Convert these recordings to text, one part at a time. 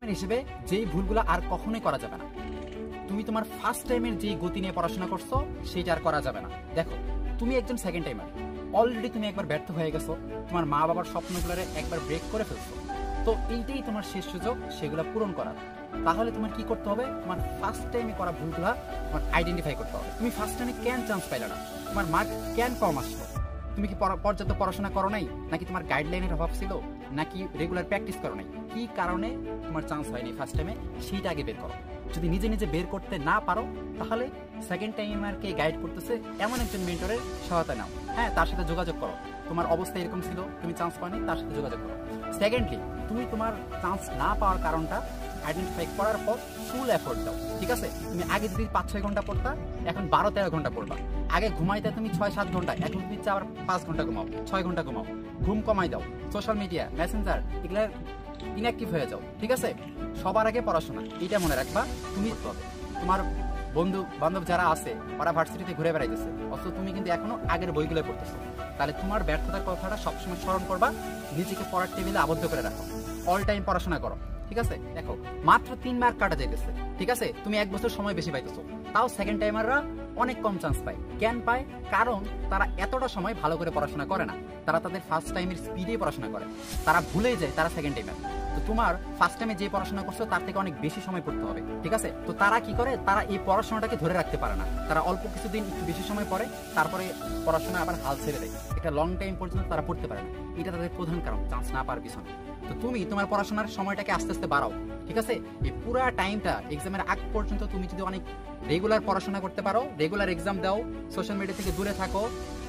হিসেবে যেই ভুলগুলো আর কখনোই করা যাবে না। তুমি তোমার ফার্স্ট টাইমের যে গতি নিয়ে পড়াশোনা করছো সেটা আর করা যাবে না। দেখো, তুমি একজন সেকেন্ড টাইমার, অলরেডি তুমি একবার ব্যর্থ হয়ে গেছো, তোমার মা বাবার স্বপ্নগুলোরে একবার ব্রেক করে ফেলছো। তো এইটাই তোমার শেষ সুযোগ সেগুলো পূরণ করার। তাহলে তোমার কি করতে হবে? তোমার ফার্স্ট টাইমে করা ভুলগুলা তোমার আইডেন্টিফাই করতে হবে। তুমি ফার্স্ট টাইমে কেন চান্স পাইলে না? তোমার মার্ক কেন কম আসলো? তুমি কি পর্যাপ্ত পড়াশোনা করো নাই, নাকি তোমার গাইডলাইনের অভাব ছিল, নাকি রেগুলার প্র্যাকটিস করো নাই? কি কারণে তোমার চান্স হয়নি ফার্স্ট টাইমে, সেইটা আগে বের করো। যদি নিজে নিজে বের করতে না পারো, তাহলে সেকেন্ড টাইমারকে গাইড করতেছে এমন একজন মেন্টরের সহায়তা নাও। হ্যাঁ, তার সাথে যোগাযোগ করো। তোমার অবস্থা এরকম ছিল, তুমি চান্স পাওনি, তার সাথে যোগাযোগ করো। সেকেন্ডলি, তুমি তোমার চান্স না পাওয়ার কারণটা আইডেন্টিফাই করার পর ফুল এফোর্ট দাও। ঠিক আছে? তুমি আগে যদি 5-6 ঘন্টা পড়তা, এখন 12-13 ঘন্টা পড়বা। আগে ঘুমাইতে তুমি 6-7 ঘন্টা, এখন তুমি 4-5 ঘন্টা ঘুমাও, 6 ঘন্টা ঘুমাও। ঘুম কমাই দাও। সোশ্যাল মিডিয়া, মেসেঞ্জার, এগুলা ইনঅ্যাক্টিভ হয়ে যাও। ঠিক আছে? সবার আগে পড়াশোনা, এটা মনে রাখবা। তুমি তোমার বন্ধু বান্ধব যারা আছে, ওরা ভার্সিটিতে ঘুরে বেড়াইতেছে, অথচ তুমি কিন্তু এখনো আগের বইগুলো পড়তেছো। তাহলে তোমার ব্যর্থতার কথাটা সবসময় স্মরণ করবা। নিজেকে পড়ার টেবিলে আবদ্ধ করে রাখো। অল টাইম পড়াশোনা করো। ঠিক আছে? দেখো, মাত্র 3 মার্ক কাটা যাইতেছে। ঠিক আছে? তুমি 1 বছর সময় বেশি পাইতেছো, তাও সেকেন্ড টাইমাররা অনেক কম চান্স পায়। কেন পায়? কারণ তারা এতটা সময় ভালো করে পড়াশোনা করে না। তারা তাদের ফার্স্ট টাইমের স্পিডে পড়াশোনা করে। তারা ভুলেই যায় তারা সেকেন্ড টাইমার। তো তোমার ফার্স্ট টাইমে যে পড়াশোনা করছো তার থেকে অনেক বেশি সময় পড়তে হবে। ঠিক আছে? তো তারা কি করে? তারা এই পড়াশোনাটাকে ধরে রাখতে পারে না। তারা অল্প কিছুদিন একটু বেশি সময় পড়ে, তারপরে পড়াশোনা আবার হাল ছেড়ে দেয়। এটা লং টাইম পর্যন্ত তারা পড়তে পারে না। এটা তাদের প্রধান কারণ, চান্স না পাওয়ার পিছনে। তো তুমি তোমার পড়াশোনার সময়টাকে আস্তে আস্তে বাড়াও। ঠিক আছে? এই পুরো টাইমটা এক্সামের আগ পর্যন্ত তুমি যদি অনেক রেগুলার পড়াশোনা করতে পারো, রেগুলার এক্সাম দাও, সোশ্যাল মিডিয়া থেকে দূরে থাকো,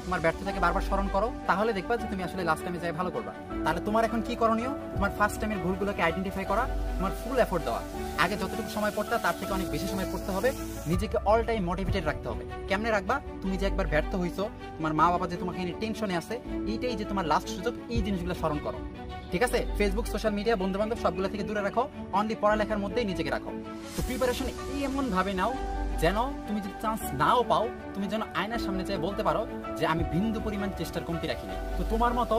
তোমার ব্যর্থতাকে বারবার স্মরণ করো, তাহলে দেখবা যে তুমি আসলে লাস্ট টাইমে যাই ভালো করবা। তাহলে তোমার এখন কি করণীয়? তোমার ফার্স্ট টাইমের ভুলগুলোকে আইডেন্টিফাই করা, তোমার ফুল এফোর্ট দেওয়া। আগে যতটুকু সময় পড়তা তার থেকে অনেক বেশি সময় পড়তে হবে। নিজেকে অল টাইম মোটিভেটেড রাখতে হবে। কেমনে রাখবা? তুমি যে একবার ব্যর্থ হইছো, তোমার মা বাবা যে তোমাকে নিয়ে টেনশনে আছে, এইটাই যে তোমার লাস্ট সুযোগ, এই জিনিসগুলো স্মরণ করো। ঠিক আছে? ফেসবুক, সোশ্যাল মিডিয়া, বন্ধু বান্ধব সবগুলো থেকে দূরে রাখো। অনলি পড়ালেখার মধ্যেই নিজেকে রাখো। তো প্রিপারেশন এমন ভাবে নাও যেন তুমি যদি চান্স নাও পাও, তুমি যেন আয়নার সামনে যেয়ে বলতে পারো যে আমি বিন্দু পরিমাণ চেষ্টার কমতি রাখিনি। তো তোমার মতো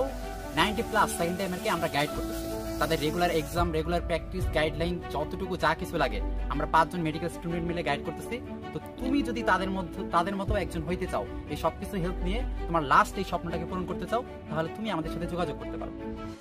90+ সেকেন্ড টাইমারকে আমরা গাইড করতেছি। তাদের regular exam, regular practice, guideline, যতটুকু যা কিছু লাগে আমরা 5 জন মেডিকেল স্টুডেন্ট মিলে গাইড করতেছি। তো তুমি যদি তাদের মতো একজন হইতে চাও, এই সবকিছু হেল্প নিয়ে তোমার লাস্ট এই স্বপ্নটাকে পূরণ করতে চাও, তাহলে তুমি আমাদের সাথে যোগাযোগ করতে পারো।